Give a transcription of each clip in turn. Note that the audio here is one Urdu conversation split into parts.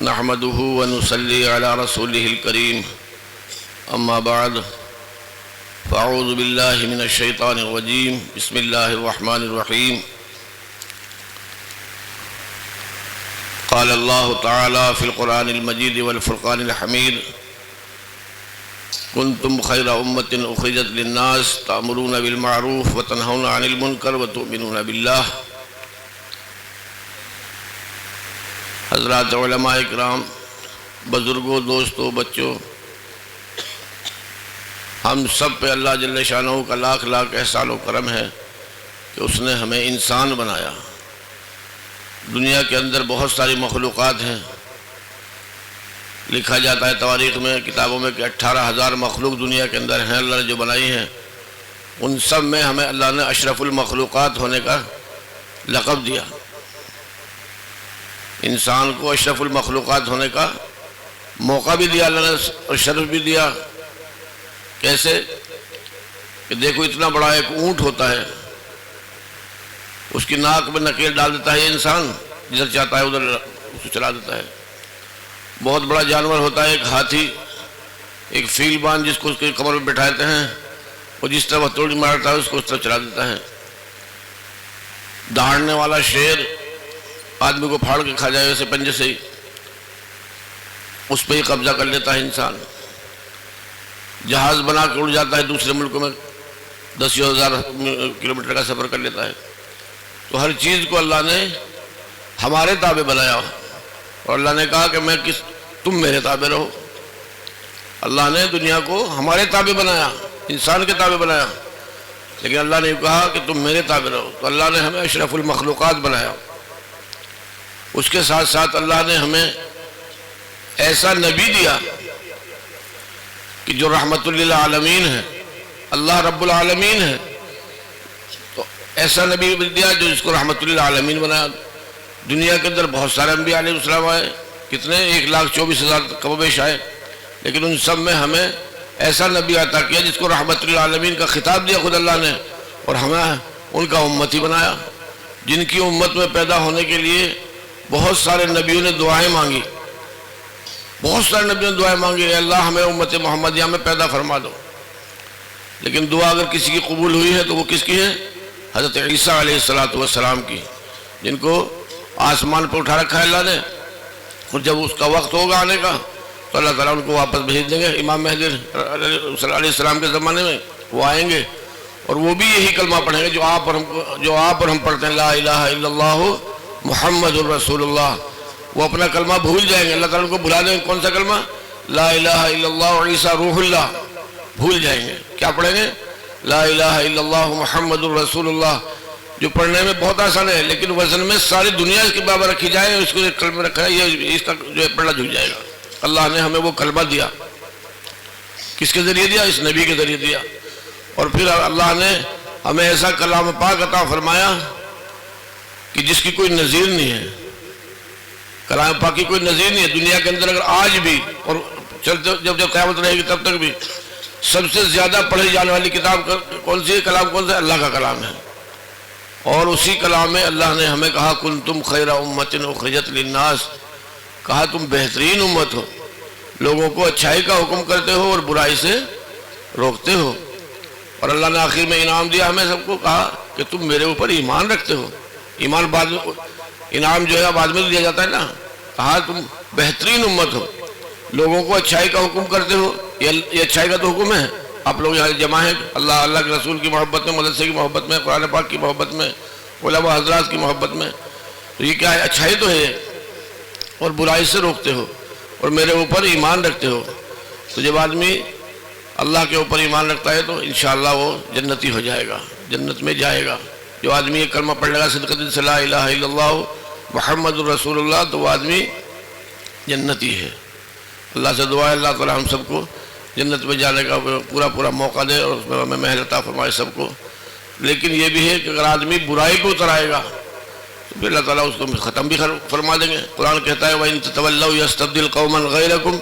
نحمده ونصلي على رسوله الكريم أما بعد فأعوذ بالله من الشيطان الرجيم بسم الله الرحمن الرحيم قال الله تعالى في القرآن المجيد والفرقان الحميد كنتم خير أمة أخرجت للناس تأمرون بالمعروف وتنهون عن المنكر وتؤمنون بالله. حضرات علماء اکرام، بزرگوں، دوستوں، بچوں، ہم سب پہ اللہ جل شانہ کا لاکھ لاکھ احسان و کرم ہے کہ اس نے ہمیں انسان بنایا. دنیا کے اندر بہت ساری مخلوقات ہیں. لکھا جاتا ہے تواریخ میں، کتابوں میں کہ 18,000 مخلوق دنیا کے اندر ہیں اللہ نے جو بنائی ہیں. ان سب میں ہمیں اللہ نے اشرف المخلوقات ہونے کا لقب دیا. انسان کو اشرف المخلوقات ہونے کا موقع بھی دیا اللہ نے اور شرف بھی دیا. کیسے کہ دیکھو اتنا بڑا ایک اونٹ ہوتا ہے، اس کی ناک میں نکیل ڈال دیتا ہے یہ انسان، جدھر چاہتا ہے ادھر اس کو چلا دیتا ہے. بہت بڑا جانور ہوتا ہے ایک ہاتھی، ایک فیل بان جس کو اس کے کمر میں بٹھاتے ہیں، اور جس طرح ہتھوڑی مارتا ہے اس کو اس طرح چلا دیتا ہے. دہاڑنے والا شیر آدمی کو پھاڑ کے کھا جائے ویسے پنجے سے ہی، اس پہ ہی قبضہ کر لیتا ہے انسان. جہاز بنا کے اڑ جاتا ہے دوسرے ملکوں میں، 10,000 کلومیٹر کا سفر کر لیتا ہے. تو ہر چیز کو اللہ نے ہمارے تابع بنایا، اور اللہ نے کہا کہ تم میرے تابع رہو. اللہ نے دنیا کو ہمارے تابع بنایا، انسان کے تابع بنایا، لیکن اللہ نے کہا کہ تم میرے تابع رہو. تو اللہ نے ہمیں اشرف المخلوقات بنایا. اس کے ساتھ ساتھ اللہ نے ہمیں ایسا نبی دیا کہ جو رحمت للعالمین ہے، اللہ رب العالمین ہے. تو ایسا نبی دیا جو اس کو رحمت للعالمین بنایا. دنیا کے اندر بہت سارے انبیاء علیہ السلام آئے، کتنے 1,24,000 کم و بیش آئے، لیکن ان سب میں ہمیں ایسا نبی عطا کیا جس کو رحمت للعالمین کا خطاب دیا خود اللہ نے، اور ہمیں ان کا امتی بنایا. جن کی امت میں پیدا ہونے کے لیے بہت سارے نبیوں نے دعائیں مانگی، بہت سارے نبیوں نے دعائیں مانگی، اے اللہ ہمیں امت محمدیہ میں پیدا فرما دو. لیکن دعا اگر کسی کی قبول ہوئی ہے تو وہ کس کی ہے؟ حضرت عیسیٰ علیہ السلام کی، جن کو آسمان پر اٹھا رکھا ہے اللہ نے. اور جب اس کا وقت ہوگا آنے کا تو اللہ تعالیٰ ان کو واپس بھیج دیں گے. امام مہدی علیہ السلام کے زمانے میں وہ آئیں گے، اور وہ بھی یہی کلمہ پڑھیں گے جو آپ اور ہم پڑھتے ہیں، لا الہ الا اللہ محمد الرسول اللہ. وہ اپنا کلمہ بھول جائیں گے، اللہ تعالیٰ ان کو بھلا دیں گے. کون سا کلمہ؟ لا الہ الا اللہ عیسیٰ روح اللہ. بھول جائیں گے. کیا پڑھیں گے؟ لا الہ الا اللہ محمد الرسول اللہ. جو پڑھنے میں بہت آسان ہے، لیکن وزن میں ساری دنیا اس کے برابر رکھی جائے، اس کو ایک کلمہ رکھا ہے، یہ اس کا جو ہے پڑھنا جھک جائے گا. اللہ نے ہمیں وہ کلمہ دیا. کس کے ذریعے دیا؟ اس نبی کے ذریعے دیا. اور پھر اللہ نے ہمیں ایسا کلام پاک عطا فرمایا کہ جس کی کوئی نظیر نہیں ہے. کلام پاک کی کوئی نظیر نہیں ہے دنیا کے اندر. اگر آج بھی اور چلتے جب قیامت رہے گی تب تک بھی سب سے زیادہ پڑھی جانے والی کتاب کون سی ہے؟ کلام کون سا ہے؟ اللہ کا کلام ہے. اور اسی کلام میں اللہ نے ہمیں کہا کنتم خیر امت اخرجت للناس. کہا تم بہترین امت ہو، لوگوں کو اچھائی کا حکم کرتے ہو اور برائی سے روکتے ہو. اور اللہ نے آخر میں انعام دیا ہمیں سب کو، کہا کہ تم میرے اوپر ایمان رکھتے ہو. ایمان بعد میں، انعام جو ہے بعد میں دیا جاتا ہے نا. کہا تم بہترین امت ہو، لوگوں کو اچھائی کا حکم کرتے ہو. یہ اچھائی کا تو حکم ہے. آپ لوگ یہاں جمع ہیں اللہ کے رسول کی محبت میں، مدرسے کی محبت میں، قرآن پاک کی محبت میں، علماء حضرات کی محبت میں. تو یہ کیا ہے؟ اچھائی تو ہے. اور برائی سے روکتے ہو اور میرے اوپر ایمان رکھتے ہو. تو جب آدمی اللہ کے اوپر ایمان رکھتا ہے تو انشاءاللہ وہ جنتی ہو جائے گا، جنت میں جائے گا. جو آدمی یہ کلمہ پڑھ لے گا صدق دل سے لا الہ الا اللہ محمد الرسول اللہ، تو وہ آدمی جنتی ہے. اللہ سے دعا ہے اللہ تعالی ہم سب کو جنت میں جانے کا پورا موقع دے اور اس میں ہمیں محل عطا فرمائے سب کو. لیکن یہ بھی ہے کہ اگر آدمی برائی کو اترائے گا تو پھر اللہ تعالیٰ اس کو ختم بھی فرما دیں گے. قرآن کہتا ہے وَإِن تَتَوَلَّوْا يَسْتَبْدِلْ قَوْمًا غَيْرَكُمْ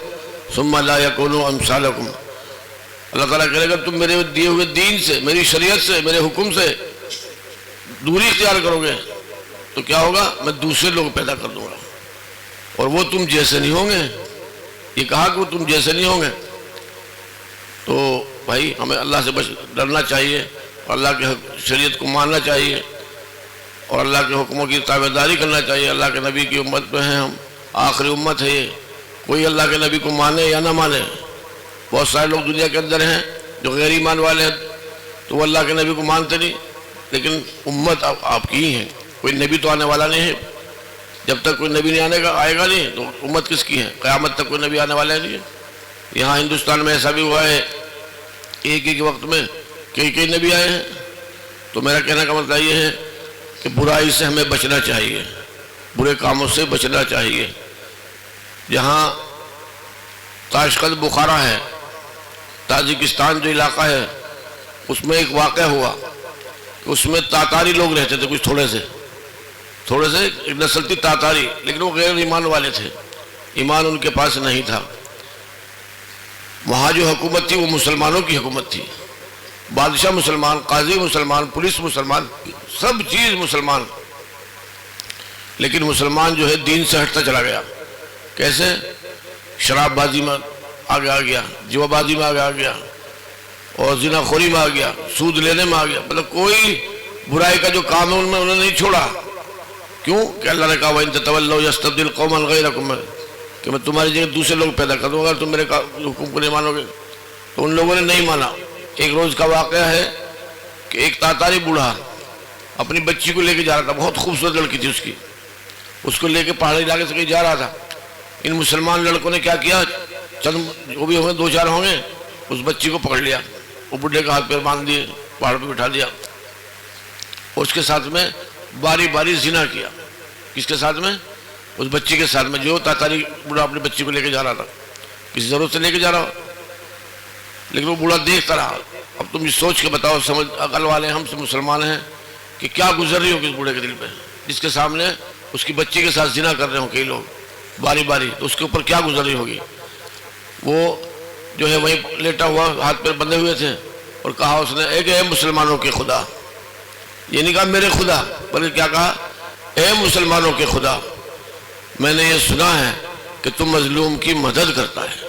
ثُمَّ لَا يَكُونُوا أَمْثَالَكُمْ. اللہ تعالیٰ کہے گا تم میرے دیے ہوئے دین سے، میری شریعت سے، میرے حکم سے دوری اختیار کرو گے تو کیا ہوگا؟ میں دوسرے لوگ پیدا کر دوں گا. اور وہ تم جیسے نہیں ہوں گے، یہ کہا کہ وہ تم جیسے نہیں ہوں گے۔ تو بھائی ہمیں اللہ سے ڈرنا چاہیے اور اللہ کے شریعت کو ماننا چاہیے اور اللہ کے حکموں کی تابعداری کرنا چاہیے۔ اللہ کے نبی کی امت میں ہیں ہم، آخری امت ہے یہ، کوئی اللہ کے نبی کو مانے یا نہ مانے۔ بہت سارے لوگ دنیا کے اندر ہیں جو غیر ایمان والے ہیں، تو وہ اللہ کے نبی کو مانتے نہیں، لیکن امت آپ کی ہی ہے، کوئی نبی تو آنے والا نہیں ہے۔ جب تک کوئی نبی نہیں آئے گا نہیں تو امت کس کی ہے؟ قیامت تک کوئی نبی آنے والا نہیں ہے۔ یہاں ہندوستان میں ایسا بھی ہوا ہے ایک ہی کے وقت میں کئی نبی آئے ہیں۔ تو میرا کہنے کا مطلب یہ ہے کہ برائی سے ہمیں بچنا چاہیے، برے کاموں سے بچنا چاہیے۔ جہاں تاشقند بخارا ہے، تاجکستان جو علاقہ ہے، اس میں ایک واقعہ ہوا کہ اس میں تاتاری لوگ رہتے تھے، کچھ تھوڑے سے ایک نسل تھی تاتاری، لیکن وہ غیر ایمان والے تھے، ایمان ان کے پاس نہیں تھا۔ وہاں جو حکومت تھی وہ مسلمانوں کی حکومت تھی، بادشاہ مسلمان، قاضی مسلمان، پولیس مسلمان، سب چیز مسلمان، لیکن مسلمان جو ہے دین سے ہٹتا چلا گیا۔ کیسے؟ شراب بازی میں آگے آ گیا، جوا بازی میں آگے آ گیا، اور زنا خوری میں آ گیا، سود لینے میں آ گیا، مطلب کوئی برائی کا جو کام ہے ان میں انہوں نے نہیں چھوڑا۔ کیوں؟ کہ اللہ نے کہا وَإِن تَتَوَلَّوْا يَسْتَبْدِلْ قَوْمًا غَيْرَكُمْ، کہ میں تمہاری جگہ دوسرے لوگ پیدا کر دوں، اگر تم میرے حکم کو نہیں مانو گے۔ تو ان لوگوں نے نہیں مانا۔ ایک روز کا واقعہ ہے کہ ایک تاتاری بوڑھا اپنی بچی کو لے کے جا رہا تھا، بہت خوبصورت لڑکی تھی اس کو لے کے پہاڑی علاقے سے کہیں جا رہا تھا۔ ان مسلمان لڑکوں نے کیا کیا، چند جو بھی ہوں گے، دو چار ہوں گے، اس بچی کو پکڑ لیا، وہ بڈھے کا ہاتھ پیر باندھ دیے، پہاڑ پہ بٹھا دیا، اور اس کے ساتھ میں باری باری زنا کیا۔ کس کے ساتھ میں؟ اس بچی کے ساتھ میں، جو تاتاری بوڑھا اپنی بچی کو لے کے جا رہا تھا، کسی ضرورت سے لے کے جا رہا، لیکن وہ بوڑھا دیکھتا رہا۔ اب تم یہ سوچ کے بتاؤ، سمجھ عقل والے ہم سے مسلمان ہیں، کہ کیا گزر رہی ہوگی اس بوڑھے کے دل پہ، جس کے سامنے اس کی بچی کے ساتھ زنا کر رہے ہوں کئی لوگ باری باری، تو اس کے اوپر کیا گزر رہی ہوگی۔ وہ جو ہے وہیں لیٹا ہوا، ہاتھ پیر بندھے ہوئے تھے، اور کہا اس نے، اے مسلمانوں کے خدا، یہ نہیں کہا میرے خدا، بلکہ کیا کہا، اے مسلمانوں کے خدا، میں نے یہ سنا ہے کہ تم مظلوم کی مدد کرتا ہے۔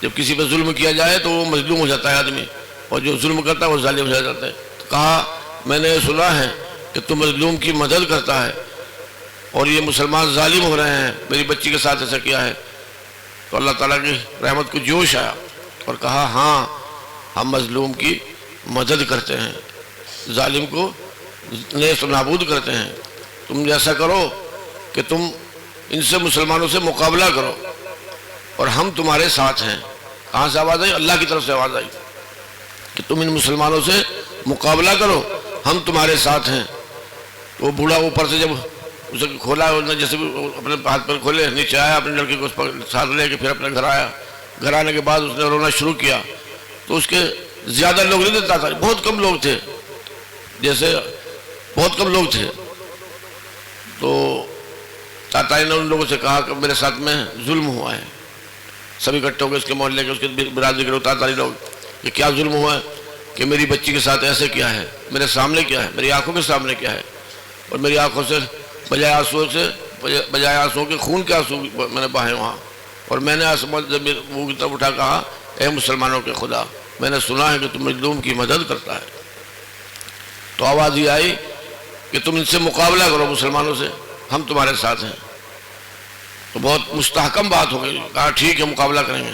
جب کسی پہ ظلم کیا جائے تو وہ مظلوم ہو جاتا ہے آدمی، اور جو ظلم کرتا ہے وہ ظالم ہو جاتا ہے۔ کہا میں نے یہ سنا ہے کہ تم مظلوم کی مدد کرتا ہے، اور یہ مسلمان ظالم ہو رہے ہیں، میری بچی کے ساتھ ایسا کیا ہے۔ تو اللہ تعالیٰ کی رحمت کو جوش آیا اور کہا ہاں ہم مظلوم کی مدد کرتے ہیں، ظالم کو نیست و نابود کرتے ہیں۔ تم جیسا کرو کہ تم ان سے مسلمانوں سے مقابلہ کرو، اور ہم تمہارے ساتھ ہیں۔ کہاں سے آواز آئی؟ اللہ کی طرف سے آواز آئی کہ تم ان مسلمانوں سے مقابلہ کرو، ہم تمہارے ساتھ ہیں۔ تو وہ بوڑھا اوپر سے جب اسے کھولا، جیسے بھی اپنے ہاتھ پر کھولے، نیچے آیا، اپنی لڑکی کو ساتھ لے کے پھر اپنے گھر آیا۔ گھر آنے کے بعد اس نے رونا شروع کیا، تو اس کے زیادہ لوگ نہیں دیتا تھا، بہت کم لوگ تھے، بہت کم لوگ تھے۔ تو تاتاری نے ان لوگوں سے کہا کہ میرے ساتھ میں ظلم ہوا ہے۔ سب اکٹھے ہو گئے، اس کے محلے کے، اس کے برادری کے لوگ، تاتاری لوگ، کہ کیا ظلم ہوا ہے کہ میری بچی کے ساتھ ایسے کیا ہے، میرے سامنے کیا ہے، میری آنکھوں کے سامنے کیا ہے، اور میری آنکھوں سے بجائے آنسوؤں کے خون کے آنسو میں نے بہائے وہاں، اور میں نے آسمان جب منہ کی طرف اٹھا کہا اے مسلمانوں کے خدا، میں نے سنا ہے کہ تم مظلوم کی مدد کرتا ہے۔ تو آواز یہ آئی کہ تم ان سے مقابلہ کرو، مسلمانوں سے، ہم تمہارے ساتھ ہیں۔ تو بہت مستحکم بات ہو گئی، کہا ٹھیک ہے مقابلہ کریں گے۔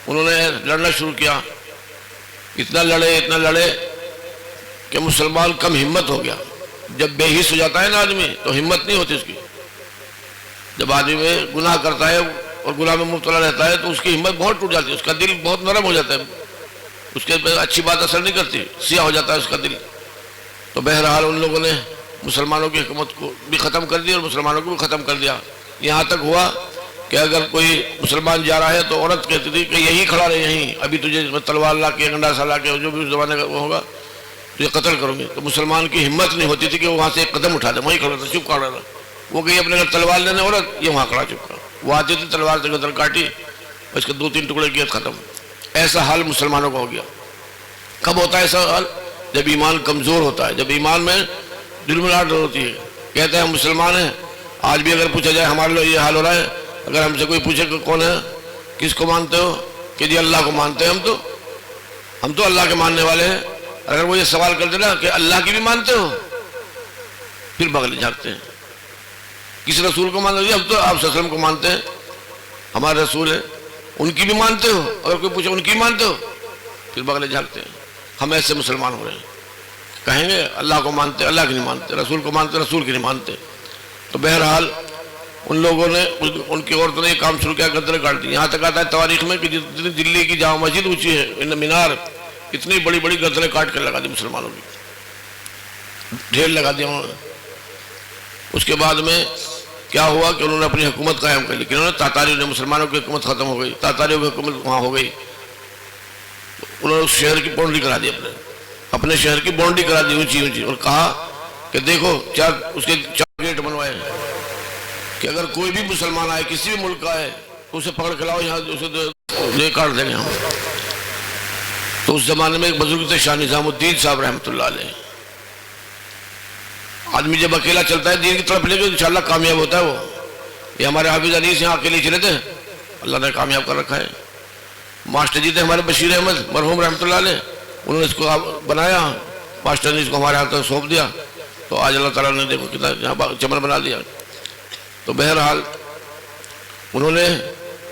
انہوں نے لڑنا شروع کیا، اتنا لڑے کہ مسلمان کم ہمت ہو گیا۔ جب بے حس ہو جاتا ہے نا آدمی تو ہمت نہیں ہوتی اس کی۔ جب آدمی میں گناہ کرتا ہے اور گناہ میں مبتلا رہتا ہے تو اس کی ہمت بہت ٹوٹ جاتی ہے، اس کا دل بہت نرم ہو جاتا ہے، اس کے پہ اچھی بات اثر نہیں کرتی، سیاہ ہو جاتا ہے اس کا دل۔ تو بہرحال ان لوگوں نے مسلمانوں کی حکومت کو بھی ختم کر دیا اور مسلمانوں کو بھی ختم کر دیا۔ یہاں تک ہوا کہ اگر کوئی مسلمان جا رہا ہے تو عورت کہتی تھی کہ یہی کھڑا رہے، یہیں، ابھی تجھے تلوار لا کے، گنڈاسا لا کے، جو بھی اس زمانے کا وہ ہوگا تو یہ قتل کروں گے۔ تو مسلمان کی ہمت نہیں ہوتی تھی کہ وہ وہاں سے ایک قدم اٹھا دے، وہیں کھڑا تھا، چپ کھڑا تھا۔ وہ گئی اپنے گھر تلوار لینے، عورت یہ وہاں کھڑا چپ کھڑا، وہ آتی تھی تلوار سے گردن کاٹی، اس کے 2-3 ٹکڑے کیے، ختم۔ ایسا حال مسلمانوں کا ہو گیا۔ کب ہوتا ہے ایسا حال؟ جب ایمان کمزور ہوتا ہے، جب ایمان میں دلملاٹ ہوتی ہے۔ کہتے ہیں مسلمان ہیں، آج بھی اگر پوچھا جائے ہمارے لوگ یہ حال ہو رہا ہے، اگر ہم سے کوئی پوچھے کہ کون ہے، کس کو مانتے ہو، کہ جی اللہ کو مانتے ہیں ہم تو اللہ کے ماننے والے ہیں۔ اگر وہ یہ سوال کر دینا کہ اللہ کی بھی مانتے ہو، پھر بغل جھانکتے ہیں۔ کس رسول کو مانتے ہو؟ ہم تو آپ صلی اللہ علیہ وسلم کو مانتے ہیں، ہمارے رسول ہیں، ان کی بھی مانتے ہو؟ اگر کوئی پوچھے ان کی مانتے ہو، پھر بغل جھانکتے ہیں۔ ہم ایسے مسلمان ہو رہے ہیں، کہیں گے اللہ کو مانتے، اللہ کی نہیں مانتے، رسول کو مانتے، رسول کی نہیں مانتے۔ تو بہرحال ان لوگوں نے، ان کی عورتوں نے یہ کام شروع کیا، گدرے کاٹ دی۔ یہاں تک آتا ہے تاریخ میں کہ جتنی دلی کی جامع مسجد اونچی ہے، مینار، اتنی بڑی بڑی گدرے کاٹ کر لگا دی مسلمانوں کی، ڈھیر لگا دیا انہوں نے۔ اس کے بعد میں کیا ہوا کہ انہوں نے اپنی حکومت قائم کر لی، کہ انہوں نے تاتاریوں نے، مسلمانوں کی حکومت ختم ہو گئی، تاتاریوں کی حکومت وہاں ہو گئی۔ انہوں نے اس شہر کی باؤنڈری کرا دی، اپنے شہر کی باؤنڈری کرا دی اونچی اونچی، اور کہا کہ دیکھو اس کے 4 گیٹ بنوائے کہ اگر کوئی بھی مسلمان آئے، کسی بھی ملک کا آئے، اسے پکڑ کے لاؤ، یہاں اسے کاٹ دیں گے ہم۔ تو اس زمانے میں ایک بزرگ تھے شاہ نظام الدین صاحب رحمۃ اللہ علیہ۔ آدمی جب اکیلا چلتا ہے دین کی طرف لے کے انشاءاللہ کامیاب ہوتا ہے وہ۔ یہ ہمارے حافظ انیس یہاں اکیلے چلے تھے، اللہ نے کامیاب کر رکھا ہے۔ ماسٹر جی تھے ہمارے بشیر احمد مرحوم رحمۃ اللہ علیہ، انہوں نے اس کو بنایا، ماسٹر نے اس کو ہمارے ہاتھ سونپ دیا، تو آج اللہ تعالیٰ نے دیکھو کتنا یہاں چمن بنا دیا۔ تو بہرحال انہوں نے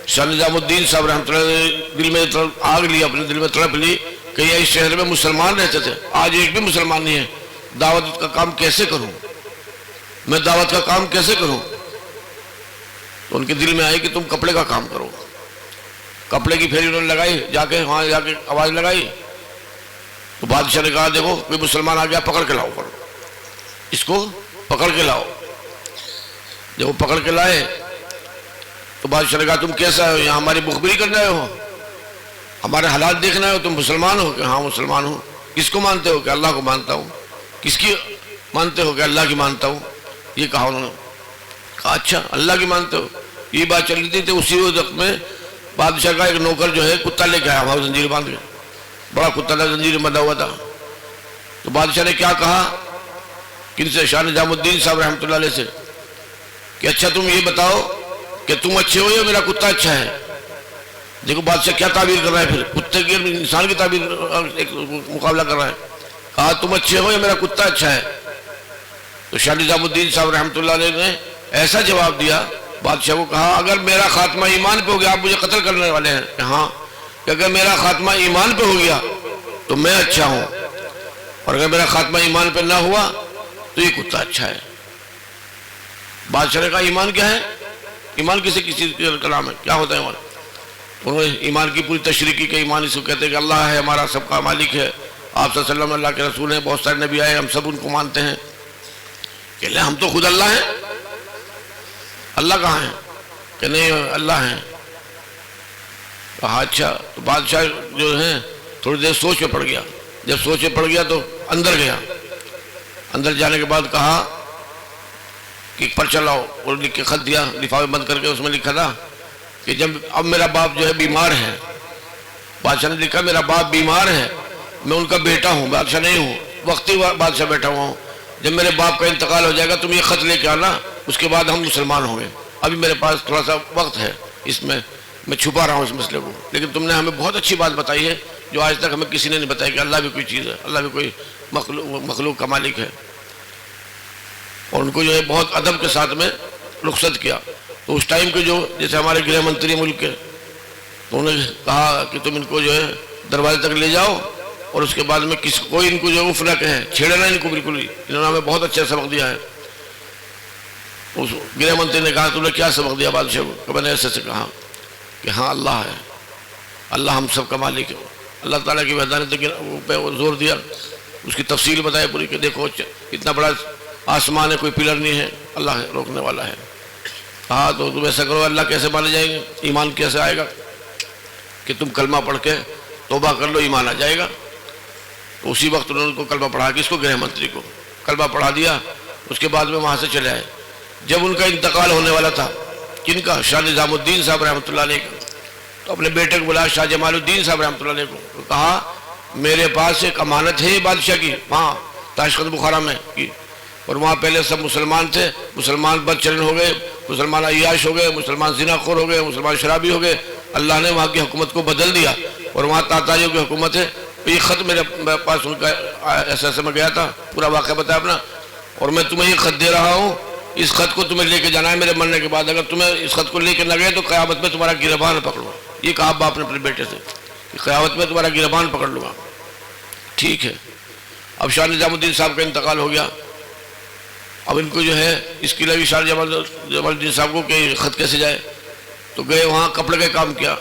شاہ نظام الدین صاحب رحمۃ اللہ علیہ دل میں آگ لی، اپنے دل میں تڑپ لی کہ یہ اس شہر میں مسلمان رہتے تھے، آج ایک بھی مسلمان نہیں ہے، دعوت کا کام کیسے کروں میں، دعوت کا کام کیسے کروں؟ تو ان کے دل میں آئی کہ تم کپڑے کا کام کرو۔ کپڑے کی پھیری انہوں نے لگائی، جا کے وہاں جا کے آواز لگائی، تو بادشاہ نے کہا دیکھو کوئی مسلمان آ گیا، پکڑ کے لاؤ، اس کو پکڑ کے لاؤ۔ جب وہ پکڑ کے لائے تو بادشاہ نے کہا تم کیسا ہو، یہاں ہماری مخبری کرنے آئے ہو، ہمارے حالات دیکھنا ہے، تم مسلمان ہو؟ کہ ہاں مسلمان ہوں۔ کس کو مانتے ہو؟ کہ اللہ کو مانتا ہوں۔ کس کی مانتے ہو؟ کہ اللہ کی مانتا ہوں۔ یہ کہا انہوں نے، کہا اچھا اللہ کی مانتے ہو۔ یہ بات چل رہی تھی، اسی وقت میں بادشاہ کا ایک نوکر جو ہے کتا لے کے آیا وہاں زنجیر باندھ کے، بڑا کتا تھا، زنجیر بندھا ہوا تھا۔ تو بادشاہ نے کیا کہا، کن سے؟ شاہ نظام الدین صاحب رحمۃ اللہ علیہ سے، کہ اچھا تم یہ بتاؤ کہ تم اچھے ہو یا میرا کتا اچھا ہے؟ دیکھو بادشاہ کیا تعبیر کر رہا ہے، پھر کتے کی انسان کی تعبیر ایک مقابلہ کر رہا ہے۔ کہا تم اچھے ہو یا میرا کتا اچھا ہے؟ تو شاہ نظام الدین صاحب رحمۃ اللہ علیہ نے ایسا جواب دیا، بادشاہ کو کہا اگر میرا خاتمہ ایمان پہ ہو گیا، آپ مجھے قتل کرنے والے ہیں؟ کہ ہاں، کہ اگر میرا خاتمہ ایمان پہ ہو گیا تو میں اچھا ہوں، اور اگر میرا خاتمہ ایمان پہ نہ ہوا تو یہ کتا اچھا ہے۔ بادشاہ نے کہا ایمان کیا ہے؟ ایمان کسی چیز کا نام ہے، کیا ہوتا ہے ایمان؟ انہوں نے ایمان کی پوری تشریح کی کہ ایمان اس کو کہتے ہیں کہ اللہ ہے، ہمارا سب کا مالک ہے، آپ صلی اللہ علیہ وسلم اللہ کے رسول ہیں، بہت سارے نبی آئے، ہم سب ان کو مانتے ہیں۔ کہ لیں ہم تو خود اللہ ہیں، اللہ کہاں ہے؟ کہ نہیں اللہ ہیں۔ کہا اچھا۔ تو بادشاہ جو ہے تھوڑی دیر سوچ میں پڑ گیا، جب سوچ میں پڑ گیا تو اندر گیا، اندر جانے کے بعد کہا کہ پرچہ لاؤ، اور لکھ کے خط دیا، لفافے بند کر کے، اس میں لکھا تھا کہ جب اب میرا باپ جو ہے بیمار ہے، بادشاہ نے لکھا میرا باپ بیمار ہے، میں ان کا بیٹا ہوں، بادشاہ نہیں ہوں، وقتی بادشاہ بیٹھا ہوا ہوں، جب میرے باپ کا انتقال ہو جائے گا تم یہ خط لے کے آنا، اس کے بعد ہم مسلمان ہوں گے، ابھی میرے پاس تھوڑا سا وقت ہے، اس میں چھپا رہا ہوں اس مسئلے کو، لیکن تم نے ہمیں بہت اچھی بات بتائی ہے جو آج تک ہمیں کسی نے نہیں بتائی، کہ اللہ بھی کوئی چیز ہے، اللہ بھی کوئی مخلوق کا مالک ہے۔ اور ان کو جو ہے بہت ادب کے ساتھ میں رخصت کیا۔ تو اس ٹائم کے جو جیسے ہمارے گرہ منتری ملک کے، تو انہوں نے کہا کہ تم ان کو جو ہے دروازے تک لے جاؤ، اور اس کے بعد میں کوئی ان کو جو اف نہ کہے، چھیڑے نہ ان کو بالکل ہی، انہوں نے ہمیں بہت اچھا سبق دیا ہے۔ اس گرہ منتری نے کہا تم نے کیا سبق دیا بادشاہ کو؟ کہ میں نے ایسے سے کہا کہ ہاں اللہ ہے، اللہ ہم سب کا مالک ہے، اللہ تعالیٰ کی وحدانیت پہ زور دیا، اس کی تفصیل بتائی پوری کہ دیکھو اتنا بڑا آسمان ہے، کوئی پلر نہیں ہے، اللہ ہے روکنے والا ہے۔ کہا تو تم ایسا کرو، اللہ کیسے مانے جائیں گے، ایمان کیسے آئے گا؟ کہ تم کلمہ پڑھ کے توبہ کر لو، ایمان آ جائے گا۔ تو اسی وقت انہوں نے کو کلمہ پڑھا، کس کو؟ گرہ منتری کو کلمہ پڑھا دیا۔ اس کے بعد میں وہاں سے چلے آئے۔ جب ان کا انتقال ہونے والا تھا، کن کا؟ شاہ نظام الدین صاحب رحمۃ اللہ علیہ کا، تو اپنے بیٹے کو بلایا شاہ جمال الدین صاحب رحمۃ اللہ علیہ کو، تو کہا میرے پاس ایک امانت ہے بادشاہ کی، وہاں تاشقند بخارا میں کی، اور وہاں پہلے سب مسلمان تھے، مسلمان بدچلن ہو گئے، مسلمان عیاش ہو گئے، مسلمان زنا خور ہو گئے، مسلمان شرابی ہو گئے۔ اللہ نے وہاں کی حکومت کو بدل دیا اور وہاں تاتاریوں کی حکومت ہے۔ یہ خط میرے پاس ان کا ایسے میں گیا تھا، پورا واقعہ بتایا اپنا، اور میں تمہیں یہ خط دے رہا ہوں، اس خط کو تمہیں لے کے جانا ہے میرے مرنے کے بعد۔ اگر تمہیں اس خط کو لے کے نہ گئے تو قیامت میں تمہارا گریبان پکڑوں۔ یہ کہا باپ نے اپنے بیٹے سے کہ قیامت میں تمہارا گریبان پکڑ لوں گا۔ ٹھیک ہے، اب شاہ نظام الدین صاحب کا انتقال ہو گیا۔ اب ان کو جو ہے اس کی لگی شاہ جمال الدین صاحب کو کہ خط کیسے جائے، تو گئے وہاں کپڑے کا کام کیا،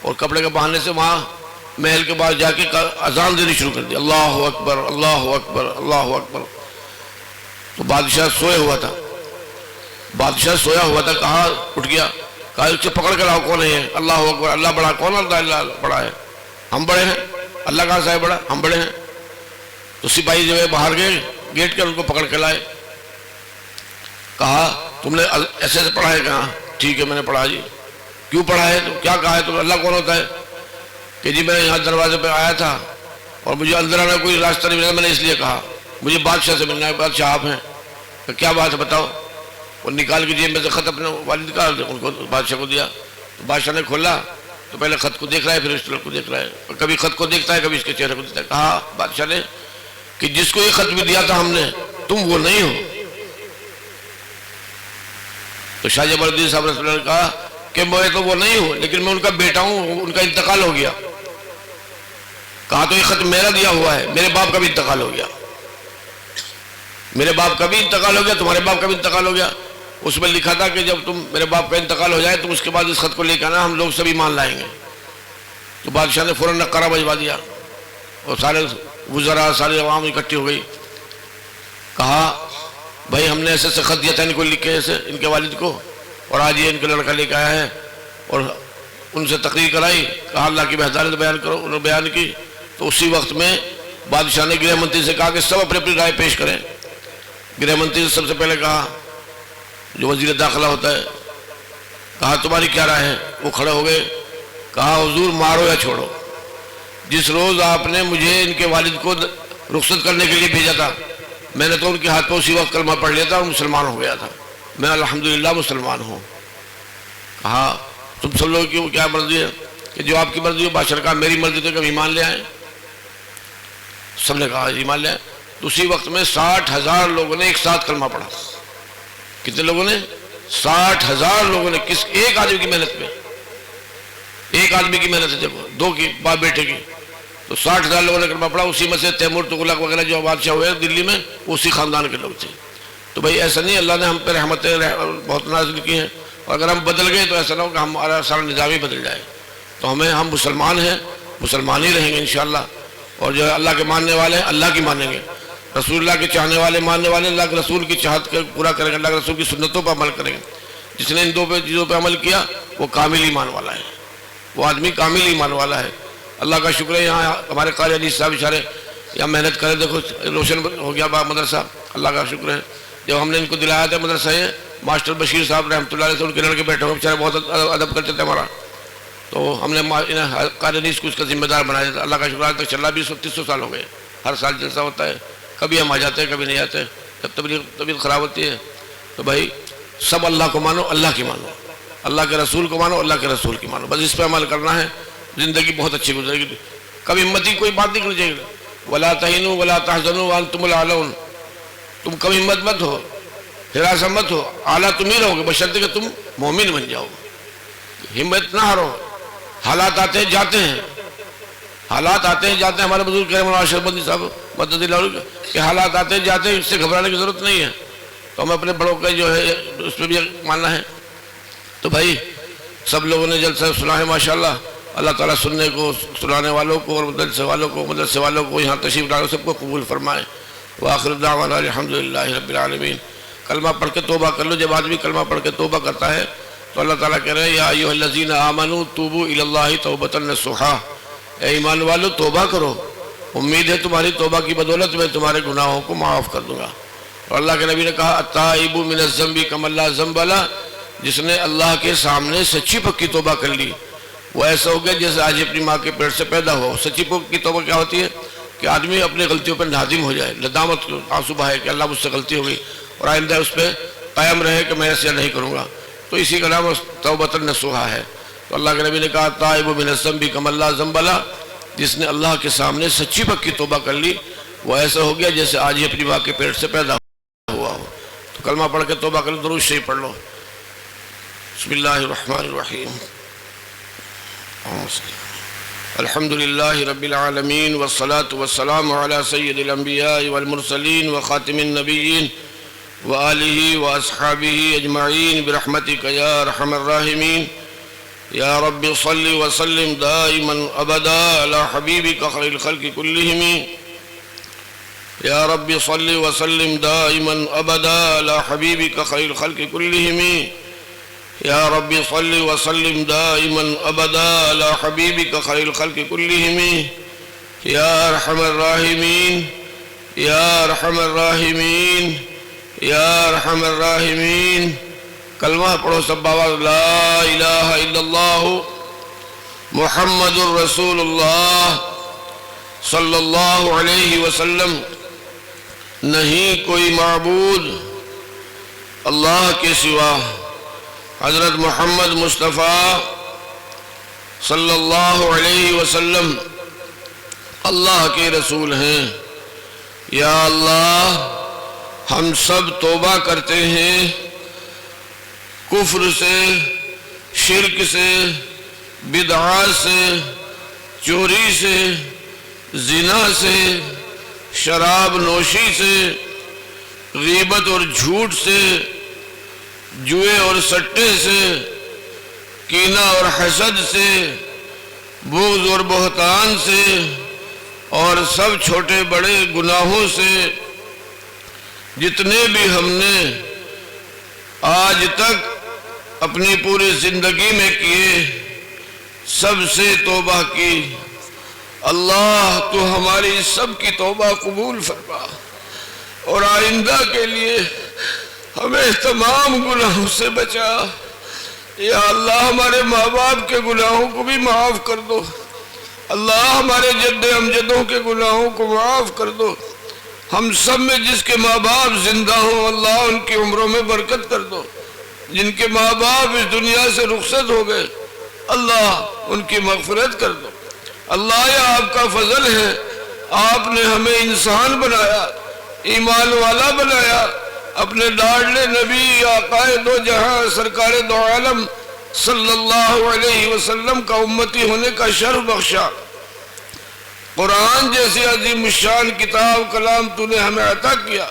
اور کپڑے کے بہانے سے وہاں محل کے باہر جا کے اذان دینی شروع کر دی، اللہ اکبر اللہ اکبر اللہ اکبر۔ تو بادشاہ سوئے ہوا تھا، بادشاہ سویا ہوا تھا، کہا اٹھ گیا، کہا اس سے پکڑ کے لاؤ، کون ہے یہ؟ اللہ اکبر، اللہ بڑا، کون اللہ بڑا ہے؟ ہم بڑے ہیں، اللہ کہاں سے ہے بڑا؟ ہم بڑے ہیں۔ تو سپاہی جو ہے باہر گئے، گیٹ کے ان کو پکڑ کے لائے، کہا تم نے ایسے سے پڑھا ہے؟ کہاں ٹھیک ہے میں نے پڑھا جی۔ کیوں پڑھا ہے؟ تو کیا کہا ہے؟ تو اللہ کون ہوتا ہے؟ کہ جی میں یہاں دروازے پہ آیا تھا اور مجھے اندر آنا کوئی راستہ نہیں ملا، میں نے اس لیے کہا مجھے بادشاہ سے ملنا ہے۔ بادشاہ آپ ہیں؟ تو کیا بات ہے بتاؤ۔ اور نکال کے جیب میں سے خط اپنے والد کا ان کو بادشاہ کو دیا۔ تو بادشاہ نے کھولا تو پہلے خط کو دیکھ رہا ہے، پھر اس کو دیکھ رہا ہے، اور کبھی خط کو دیکھتا ہے کبھی اس کے چہرے کو دیکھتا ہے۔ کہا بادشاہ نے کہ جس کو یہ خط بھی دیا تھا ہم نے، تم وہ نہیں ہو۔ تو شاہ جمال الدین صاحب رسول اللہ نے کہا کہ میں تو وہ نہیں ہوں، لیکن میں ان کا بیٹا ہوں، ان کا انتقال ہو گیا۔ کہا تو یہ خط میرا دیا ہوا ہے، میرے باپ کا بھی انتقال ہو گیا، میرے باپ کا بھی انتقال ہو گیا، تمہارے باپ کا بھی انتقال ہو گیا۔ اس میں لکھا تھا کہ جب تم میرے باپ کا انتقال ہو جائے تو اس کے بعد اس خط کو لے کے آنا، ہم لوگ سب ایمان لائیں گے۔ تو بادشاہ نے فوراً نقرہ بھجوا دیا اور سارے وزراء سارے عوام اکٹھی ہو گئی۔ کہا بھائی ہم نے ایسے سے خط دیا تھا ان کو لکھ کے ایسے ان کے والد کو، اور آج یہ ان کا لڑکا لے کے آیا ہے، اور ان سے تقریر کرائی، کہا اللہ کی بہتانیت بیان کرو، انہوں نے بیان کی۔ تو اسی وقت میں بادشاہ نے گرہ منتری سے کہا کہ سب اپنی اپنی رائے پیش کریں۔ گرہ منتری نے سب سے پہلے کہا، جو وزیر داخلہ ہوتا ہے، کہا تمہاری کیا رائے ہے؟ وہ کھڑے ہو گئے، کہا حضور مارو یا چھوڑو، جس روز آپ نے مجھے ان کے والد کو رخصت کرنے کے لیے بھیجا تھا میں نے تو ان کے ہاتھ پہ اسی وقت کلمہ پڑھ لیا تھا اور مسلمان ہو گیا تھا، میں الحمدللہ مسلمان ہوں۔ کہا تم سب لوگوں کی کیا مرضی ہے؟ کہ جو آپ کی مرضی ہو۔ بادشاہ نے کہا میری مرضی تو کہ ایمان لے آئیں۔ سب نے کہا ایمان لے آئیں۔ تو اسی وقت میں 60,000 لوگوں نے ایک ساتھ کلمہ پڑھا۔ کتنے لوگوں نے؟ 60,000 لوگوں نے، کس ایک آدمی کی محنت میں، ایک آدمی کی محنت ہے، دیکھو دو کی باپ بیٹے کی، تو 60,000 لوگوں نے کلمہ پڑھا۔ اسی میں سے تیمور تغلق وغیرہ جو بادشاہ ہوئے دلی میں اسی خاندان کے لوگ تھے۔ تو بھائی ایسا نہیں، اللہ نے ہم پہ رحمتیں بہت نازل کی ہیں، اور اگر ہم بدل گئے تو ایسا نہ ہو کہ ہمارا سارا نظام ہی بدل جائے۔ تو ہم مسلمان ہیں، مسلمان ہی رہیں گے انشاءاللہ، اور جو ہے اللہ کے ماننے والے ہیں اللہ کی مانیں گے، رسول اللہ کے چاہنے والے ماننے والے اللہ کے رسول کی چاہت کے پورا کریں گے، اللہ کے رسول کی سنتوں پر عمل کریں گے۔ جس نے ان دو چیزوں پہ عمل کیا وہ کامل ایمان والا ہے، وہ آدمی کامل ایمان والا ہے۔ اللہ کا شکر ہے یہاں ہمارے قاری حدیث صاحب اشارے یہاں محنت کرے، دیکھو روشن ہو گیا مدرسہ، اللہ کا شکر ہے۔ جب ہم نے ان کو دلایا تھا مدرسہ یہ، ماسٹر بشیر صاحب رحمۃ اللہ علیہ سے ان کے لڑکے بیٹھے ہوئے بیچارے بہت ادب کرتے تھے ہمارا، تو ہم نے قاری حدیث کو اس کا ذمہ دار بنایا تھا۔ اللہ کا شکر آج تک چل رہا، 20-23 سال ہو گئے، ہر سال جلسہ ہوتا ہے، کبھی ہم آ جاتے ہیں کبھی نہیں آتے، جب طبیعت خراب ہوتی ہے۔ تو بھائی سب اللہ کو مانو، اللہ کی مانو، اللہ کے رسول کو مانو، اللہ کے رسول کی مانو، بس اس پہ عمل کرنا ہے، زندگی بہت اچھی گزرے گی۔ کبھی ہمت کی کوئی بات نہیں کرنی چاہیے، ولا تہینوا ولا تحزنوا وانتم الاعلون، تم کبھی ہمت مت ہو، ہراساں مت ہو، اعلیٰ تم ہی رہو گے بشرطے کہ تم مومن بن جاؤ، ہمت نہ ہارو۔ حالات آتے ہیں جاتے ہیں، حالات آتے ہیں جاتے ہیں، ہمارے بزرگ کہہ رہے ہیں اشرف بندی صاحب مدد اللہ علیہ کہ حالات آتے ہیں جاتے ہیں، اس سے گھبرانے کی ضرورت نہیں ہے۔ تو ہمیں اپنے بڑوں کا جو ہے اس پہ بھی ماننا ہے۔ تو بھائی سب لوگوں نے جلسہ سنا ہے ماشاءاللہ، اللہ تعالیٰ سننے کو، سنانے والوں کو اور مدرسے والوں کو یہاں تشریف لانے سب کو قبول فرمائے۔ وآخر دعوانا الحمدللہ رب العالمین۔ کلمہ پڑھ کے توبہ کر لو، جب آدمی کلمہ پڑھ کے توبہ کرتا ہے تو اللہ تعالیٰ کہہ رہے ہیں یا ایھا الذین آمنوا توبوا الی اللہ توبۃ نصوحا، اے ایمان والو توبہ کرو، امید ہے تمہاری توبہ کی بدولت میں تمہارے گناہوں کو معاف کر دوں گا۔ اور اللہ کے نبی نے کہا التائب من الذنب کمن لا ذنب لہ، جس نے اللہ کے سامنے سچی پکی توبہ کر لی وہ ایسا ہو گیا جیسے آج اپنی ماں کے پیٹ سے پیدا ہو۔ سچی پکی توبہ کیا ہوتی ہے؟ کہ آدمی اپنی غلطیوں پر نادم ہو جائے، ندامت آنسو بہائے کہ اللہ مجھ سے غلطی ہو گئی، اور آئندہ اس پہ قائم رہے کہ میں ایسے نہیں کروں گا. تو اسی کا نام توبۃ نصوحا ہے. تو اللہ کے نبی نے کہا تائب من الذنب کمن لا ذنب لہ، جس نے اللہ کے سامنے سچی پکی توبہ کر لی وہ ایسا ہو گیا جیسے آج ہی اپنی ماں کے پیٹ سے پیدا ہوا ہو. تو کلمہ پڑھ کے توبہ کر لو، درود شریف پڑھ لو. بسم اللہ الرحمن الرحیم. الحمد للہ رب العالمین والصلاة والسلام علی سید الانبیاء والمرسلین وخاتم النبیین وآلہ واصحابہ اجمعین برحمتک یا ارحم الراحمین. یا رب صل وسلم دائما ابدا علی حبیبک خیر الخلق کلہم. یا رب صل وسلم دائما ابدا علی حبیبک خیر الخلق کلہم. یا رب صل وسلم دائما ابدا علی حبیبک خیر الخلق کلہم. یا ارحم الراحمین یا ارحم الراحمین یا ارحم الراحمین. کلمہ پڑھو سب آواز، لا الہ الا اللہ محمد الرسول اللہ صلی اللہ علیہ وسلم. نہیں کوئی معبود اللہ کے سوا، حضرت محمد مصطفیٰ صلی اللہ علیہ وسلم اللہ کے رسول ہیں. یا اللہ ہم سب توبہ کرتے ہیں کفر سے، شرک سے، بدعات سے، چوری سے، زنا سے، شراب نوشی سے، غیبت اور جھوٹ سے، جوئے اور سٹے سے، کینہ اور حسد سے، بغض اور بہتان سے، اور سب چھوٹے بڑے گناہوں سے جتنے بھی ہم نے آج تک اپنی پوری زندگی میں کیے، سب سے توبہ کی. اللہ تو ہماری سب کی توبہ قبول فرما، اور آئندہ کے لیے ہمیں تمام گناہوں سے بچا. یا اللہ ہمارے ماں باپ کے گناہوں کو بھی معاف کر دو. اللہ ہمارے جد امجدوں کے گناہوں کو معاف کر دو. ہم سب میں جس کے ماں باپ زندہ ہوں اللہ ان کی عمروں میں برکت کر دو. جن کے ماں باپ اس دنیا سے رخصت ہو گئے اللہ ان کی مغفرت کر دو. اللہ یہ آپ کا فضل ہے، آپ نے ہمیں انسان بنایا، ایمان والا بنایا، اپنے لاڈلے نبی آقا دو جہاں سرکار دو عالم صلی اللہ علیہ وسلم کا امتی ہونے کا شرف بخشا. قرآن جیسی عظیم الشان کتاب کلام تو نے ہمیں عطا کیا،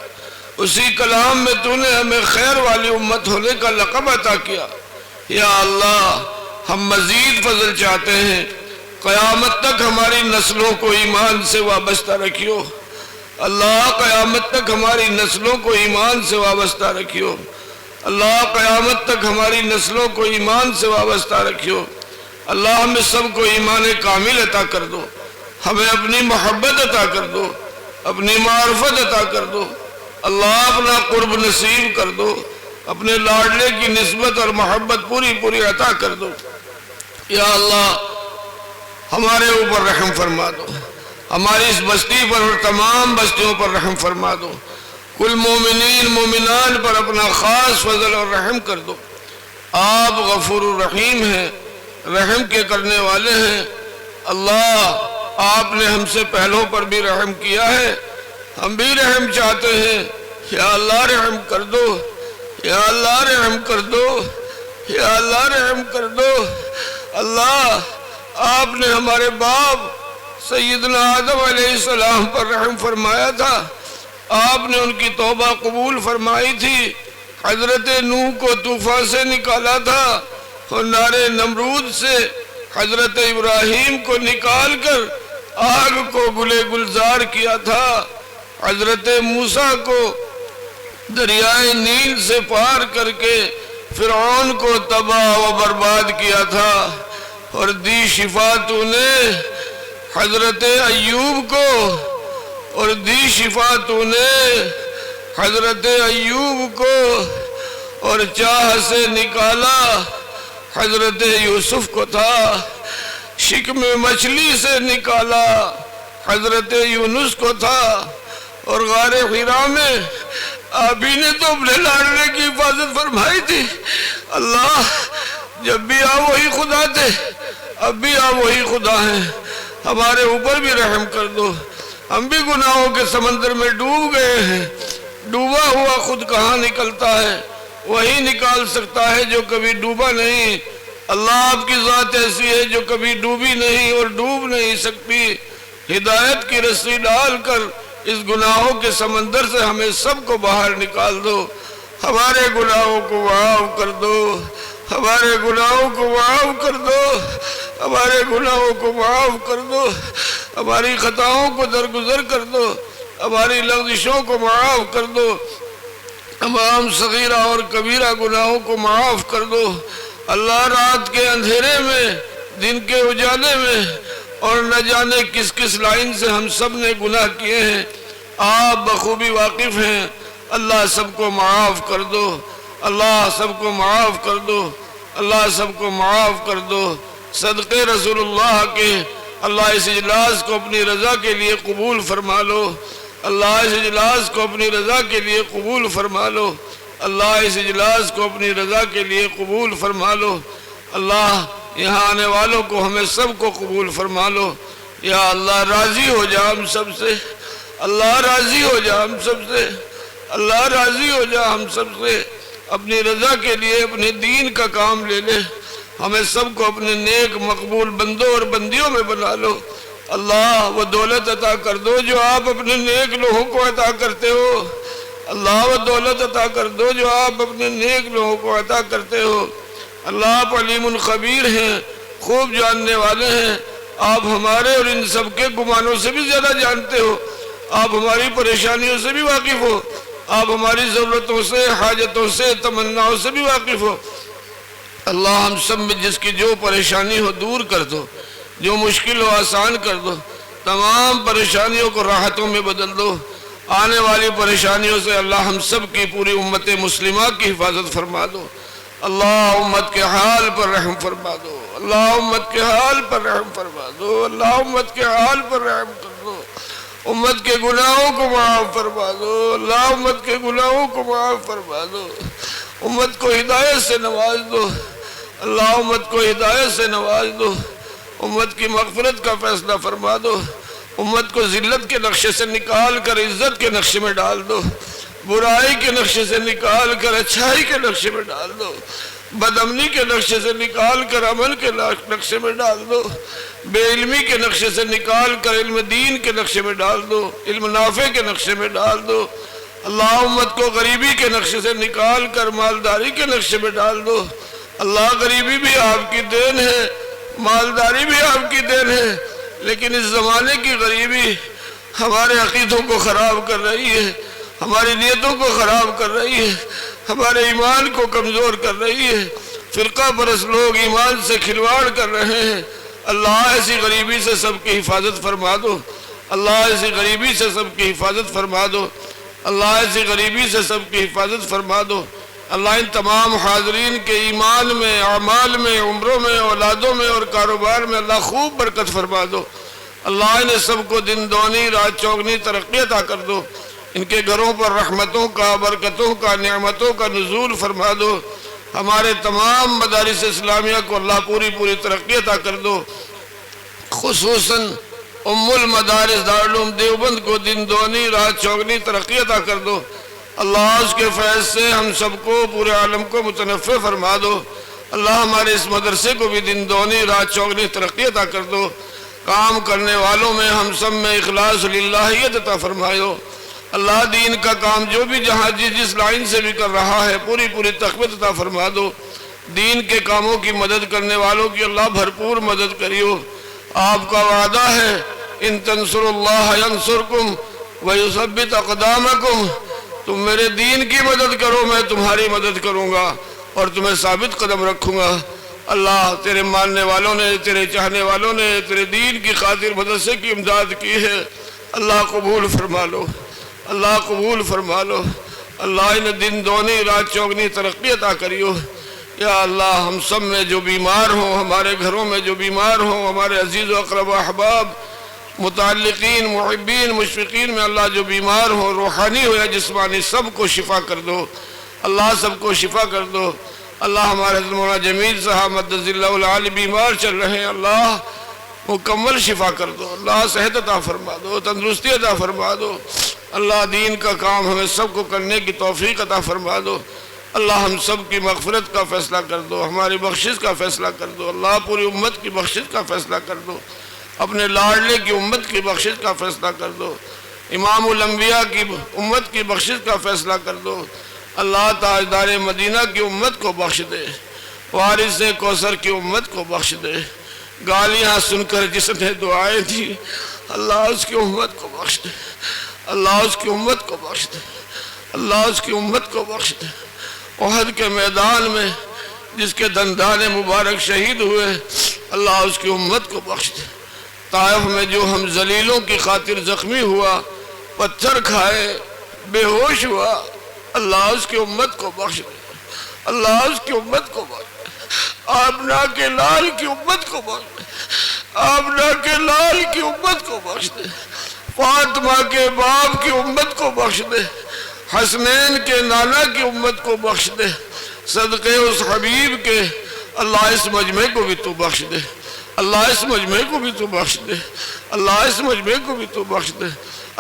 اسی کلام میں تو نے ہمیں خیر والی امت ہونے کا لقب عطا کیا. یا اللہ ہم مزید فضل چاہتے ہیں، قیامت تک ہماری نسلوں کو ایمان سے وابستہ رکھیو. اللہ قیامت تک ہماری نسلوں کو ایمان سے وابستہ رکھیو. اللہ قیامت تک ہماری نسلوں کو ایمان سے وابستہ رکھیو. اللہ ہمیں سب کو ایمان کامل عطا کر دو، ہمیں اپنی محبت عطا کر دو، اپنی معرفت عطا کر دو. اللہ اپنا قرب نصیب کر دو، اپنے لاڈلے کی نسبت اور محبت پوری پوری عطا کر دو. یا اللہ ہمارے اوپر رحم فرما دو، ہماری اس بستی پر اور تمام بستیوں پر رحم فرما دو. کل مومنین مومنان پر اپنا خاص فضل اور رحم کر دو. آپ غفور الرحیم ہیں، رحم کے کرنے والے ہیں. اللہ آپ نے ہم سے پہلوں پر بھی رحم کیا ہے، ہم بھی رحم چاہتے ہیں. یا اللہ رحم کر دو، یا اللہ رحم کر دو، یا اللہ رحم کر دو. اللہ آپ نے ہمارے باپ سیدنا آدم علیہ السلام پر رحم فرمایا تھا، آپ نے ان کی توبہ قبول فرمائی تھی. حضرت نوح کو طوفان سے نکالا تھا، اور نار نمرود سے حضرت ابراہیم کو نکال کر آگ کو گلے گلزار کیا تھا. حضرت موسیٰ کو دریائے نیل سے پار کر کے فرعون کو تباہ و برباد کیا تھا، اور دی شفا تو نے حضرت ایوب کو، اور دی شفا تو نے حضرت ایوب کو، اور چاہ سے نکالا حضرت یوسف کو تھا. شکم مچھلی سے نکالا حضرت یونس کو تھا، اور غار حرا میں آپ ہی نے تو اپنے لاڈلے کی حفاظت فرمائی تھی۔ اللہ جب بھی آپ وہی خدا تھے، اب بھی آپ وہی خدا ہیں، ہمارے اوپر بھی رحم کر دو۔ ہم بھی گناہوں کے سمندر میں ڈوب گئے ہیں، ڈوبا ہوا خود کہاں نکلتا ہے، وہی نکال سکتا ہے جو کبھی ڈوبا نہیں۔ اللہ آپ کی ذات ایسی ہے جو کبھی ڈوبی نہیں اور ڈوب نہیں سکتی۔ ہدایت کی رسی ڈال کر اس گناہوں کے سمندر سے ہمیں سب کو باہر نکال دو، ہمارے گناہوں کو معاف کر دو، ہمارے گناہوں کو معاف کر دو، ہمارے گناہوں کو معاف کر دو، ہماری خطاؤں کو درگزر کر دو، ہماری لغزشوں کو معاف کر دو، تمام صغیرہ اور کبیرہ گناہوں کو معاف کر دو۔ اللہ رات کے اندھیرے میں، دن کے اجالے میں، اور نہ جانے کس کس لائن سے ہم سب نے گناہ کیے ہیں، آپ بخوبی واقف ہیں۔ اللہ سب کو معاف کر دو، اللہ سب کو معاف کر دو، اللہ سب کو معاف کر دو۔ صدقے رسول اللہ کے اللہ اس اجلاس کو اپنی رضا کے لیے قبول فرما لو، اللہ اس اجلاس کو اپنی رضا کے لیے قبول فرما لو، اللہ اس اجلاس کو اپنی رضا کے لیے قبول فرما لو۔ اللہ یہاں آنے والوں کو ہمیں سب کو قبول فرما لو۔ یا اللہ راضی ہو جا ہم سب سے، اللہ راضی ہو جا ہم سب سے، اللہ راضی ہو جا ہم سب سے۔ اپنی رضا کے لیے اپنے دین کا کام لے لے، ہمیں سب کو اپنے نیک مقبول بندوں اور بندیوں میں بنا لو۔ اللہ وہ دولت عطا کر دو جو آپ اپنے نیک لوگوں کو عطا کرتے ہو، اللہ وہ دولت عطا کر دو جو آپ اپنے نیک لوگوں کو عطا کرتے ہو۔ اللہ آپ علیم الخبیر ہیں، خوب جاننے والے ہیں، آپ ہمارے اور ان سب کے گمانوں سے بھی زیادہ جانتے ہو، آپ ہماری پریشانیوں سے بھی واقف ہو، آپ ہماری ضرورتوں سے، حاجتوں سے، تمناؤں سے بھی واقف ہو۔ اللہ ہم سب میں جس کی جو پریشانی ہو دور کر دو، جو مشکل ہو آسان کر دو، تمام پریشانیوں کو راحتوں میں بدل دو۔ آنے والی پریشانیوں سے اللہ ہم سب کی پوری امت مسلمہ کی حفاظت فرما دو۔ اللہ امت کے حال پر رحم فرما دو، اللہ امت کے حال پر رحم فرما دو، اللہ امت کے حال پر رحم کر دو، امت کے گناہوں کو معاف فرما دو، اللہ امت کے گناہوں کو معاف فرما دو، امت کو ہدایت سے نواز دو، اللہ امت کو ہدایت سے نواز دو، امت کی مغفرت کا فیصلہ فرما دو، امت کو ذلت کے نقشے سے نکال کر عزت کے نقشے میں ڈال دو، برائی کے نقشے سے نکال کر اچھائی کے نقشے میں ڈال دو، بدامنی کے نقشے سے نکال کر عمل کے نقشے میں ڈال دو، بے علمی کے نقشے سے نکال کر علم دین کے نقشے میں ڈال دو، علم نافع کے نقشے میں ڈال دو۔ اللہ امت کو غریبی کے نقشے سے نکال کر مالداری کے نقشے میں ڈال دو۔ اللہ غریبی بھی آپ کی دین ہے، مالداری بھی آپ کی دین ہے، لیکن اس زمانے کی غریبی ہمارے عقیدوں کو خراب کر رہی ہے، ہماری نیتوں کو خراب کر رہی ہے، ہمارے ایمان کو کمزور کر رہی ہے، فرقہ پرست لوگ ایمان سے کھلواڑ کر رہے ہیں۔ اللہ ایسی غریبی سے سب کی حفاظت فرما دو، اللہ ایسی غریبی سے سب کی حفاظت فرما دو، اللہ ایسی غریبی سے سب کی حفاظت فرما دو۔ اللہ ان تمام حاضرین کے ایمان میں، اعمال میں، عمروں میں، اولادوں میں اور کاروبار میں اللہ خوب برکت فرما دو۔ اللہ انہیں سب کو دن دونی رات چوگنی ترقی عطا کر دو، ان کے گھروں پر رحمتوں کا، برکتوں کا، نعمتوں کا نزول فرما دو۔ ہمارے تمام مدارس اسلامیہ کو اللہ پوری ترقی عطا کر دو، خصوصاً ام المدارس دارالعلوم دیوبند کو دن دونی رات چوگنی ترقی عطا کر دو۔ اللہ اس کے فیض سے ہم سب کو، پورے عالم کو متنفع فرما دو۔ اللہ ہمارے اس مدرسے کو بھی دن دونی رات چوگنی ترقی عطا کر دو۔ کام کرنے والوں میں ہم سب میں اخلاص للہیت عطا فرمائے۔ اللہ دین کا کام جو بھی جہاں جس لائن سے بھی کر رہا ہے پوری تقویت عطا فرما دو۔ دین کے کاموں کی مدد کرنے والوں کی اللہ بھرپور مدد کریو۔ آپ کا وعدہ ہے ان تنصروا اللہ ینصرکم ویثبت اقدامکم، تم میرے دین کی مدد کرو میں تمہاری مدد کروں گا اور تمہیں ثابت قدم رکھوں گا۔ اللہ تیرے ماننے والوں نے، تیرے چاہنے والوں نے تیرے دین کی خاطر مدرسے کی امداد کی ہے، اللہ قبول فرما لو، اللہ قبول فرما لو۔ اللہ انہیں دن دونی رات چوگنی ترقی عطا کریو۔ یا اللہ ہم سب میں جو بیمار ہوں، ہمارے گھروں میں جو بیمار ہوں، ہمارے عزیز و اقرب و احباب متعلقین محبین مشفقین میں اللہ جو بیمار ہو روحانی ہو یا جسمانی سب کو شفا کر دو اللہ، سب کو شفا کر دو اللہ۔ ہمارے حضرت مولانا جمیل صاحب مدد اللہ العالی بیمار چل رہے ہیں اللہ، مکمل شفا کر دو اللہ، صحت عطا فرما دو، تندرستی عطا فرما دو اللہ، دین کا کام ہمیں سب کو کرنے کی توفیق عطا فرما دو اللہ، ہم سب کی مغفرت کا فیصلہ کر دو، ہماری بخشش کا فیصلہ کر دو اللہ، پوری امت کی بخشش کا فیصلہ کر دو، اپنے لاڈلے کی امت کی بخشش کا فیصلہ کر دو، امام الانبیاء کی امت کی بخشش کا فیصلہ کر دو اللہ، تاجدار مدینہ کی امت کو بخش دے، وارث کوثر کی امت کو بخش دے، گالیاں سن کر جس نے دعائیں دی اللہ اس کی امت کو بخش دے اللہ، اس کی امت کو بخش دے اللہ، اس کی امت کو بخش دے۔ احد کے میدان میں جس کے دندان مبارک شہید ہوئے اللہ اس کی امت کو بخش دے۔ طائف میں جو ہم ذلیلوں کی خاطر زخمی ہوا، پتھر کھائے، بے ہوش ہوا اللہ اس کی امت کو بخش دے اللہ، اس کی امت کو بخش دے۔ آمنہ کے لال کی امت کو بخش دے، آمنہ کے لال کی امت کو بخش دے، فاطمہ کے باپ کی امت کو بخش دے، حسنین کے نانا کی امت کو بخش دے، صدقے اس حبیب کے اللہ اس مجمع کو بھی تو بخش دے اللہ، اس مجمع کو بھی تو بخش دے اللہ، اس مجمع کو بھی تو بخش دے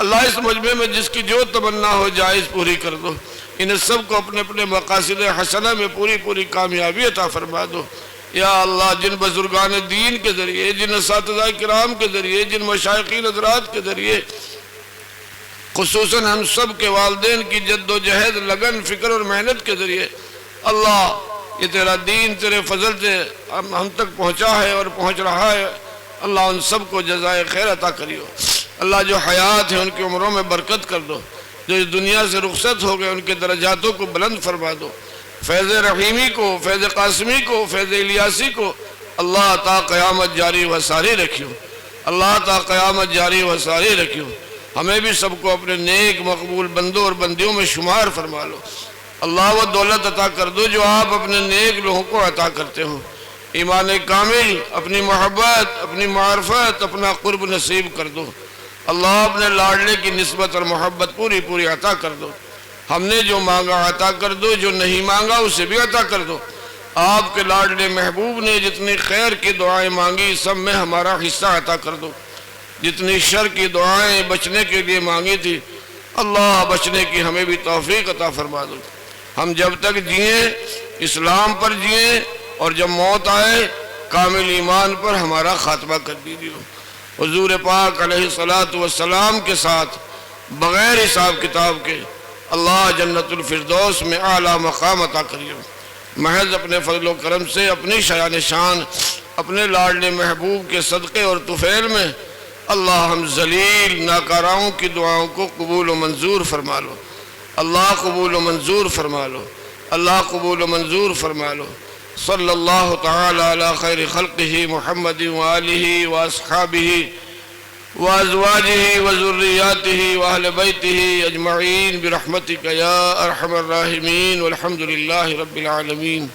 اللہ، اس مجمع میں جس کی جو تمنا ہو جائز پوری کر دو، انہیں سب کو اپنے اپنے مقاصد حسنہ میں پوری کامیابی عطا فرما دو یا اللہ۔ جن بزرگان دین کے ذریعے، جن اساتذہ کرام کے ذریعے، جن مشائخین حضرات کے ذریعے، خصوصاً ہم سب کے والدین کی جد و جہد، لگن، فکر اور محنت کے ذریعے اللہ یہ تیرا دین تیرے فضل سے ہم تک پہنچا ہے اور پہنچ رہا ہے اللہ، ان سب کو جزائے خیر عطا کریو اللہ۔ جو حیات ہیں ان کی عمروں میں برکت کر دو، جو اس دنیا سے رخصت ہو گئے ان کے درجاتوں کو بلند فرما دو، فیض رحیمی کو، فیض قاسمی کو، فیض الیاسی کو اللہ تا قیامت جاری و ساری رکھیو اللہ، تا قیامت جاری و ساری رکھیو۔ ہمیں بھی سب کو اپنے نیک مقبول بندوں اور بندیوں میں شمار فرما لو اللہ، وہ دولت عطا کر دو جو آپ اپنے نیک لوگوں کو عطا کرتے ہو، ایمان کامل، اپنی محبت، اپنی معرفت، اپنا قرب نصیب کر دو اللہ، اپنے لاڈلے کی نسبت اور محبت پوری عطا کر دو، ہم نے جو مانگا عطا کر دو، جو نہیں مانگا اسے بھی عطا کر دو۔ آپ کے لاڈلے محبوب نے جتنی خیر کی دعائیں مانگی سب میں ہمارا حصہ عطا کر دو، جتنی شر کی دعائیں بچنے کے لیے مانگی تھی اللہ بچنے کی ہمیں بھی توفیق عطا فرما دو۔ ہم جب تک جئیں اسلام پر جئیں اور جب موت آئے کامل ایمان پر ہمارا خاتمہ کر دیجیے۔ حضور پاک علیہ السلام کے ساتھ بغیر حساب کتاب کے اللہ جنت الفردوس میں اعلیٰ مقام عطا کریے۔ محض اپنے فضل و کرم سے اپنی شایان شان اپنے لاڈلے محبوب کے صدقے اور طفیل میں اللہ ہم ذلیل ناکاراؤں کی دعاؤں کو قبول و منظور فرما لو اللہ، قبول و منظور فرما لو اللہ، قبول و منظور فرما لو۔ صلی اللہ تعالی علی خیر خلقہ محمد وآلہ واصحابہ وازواجہ وذریاتہ واہل بیتہ اجمعین برحمتک یا ارحم الراحمین والحمد للہ رب العالمین۔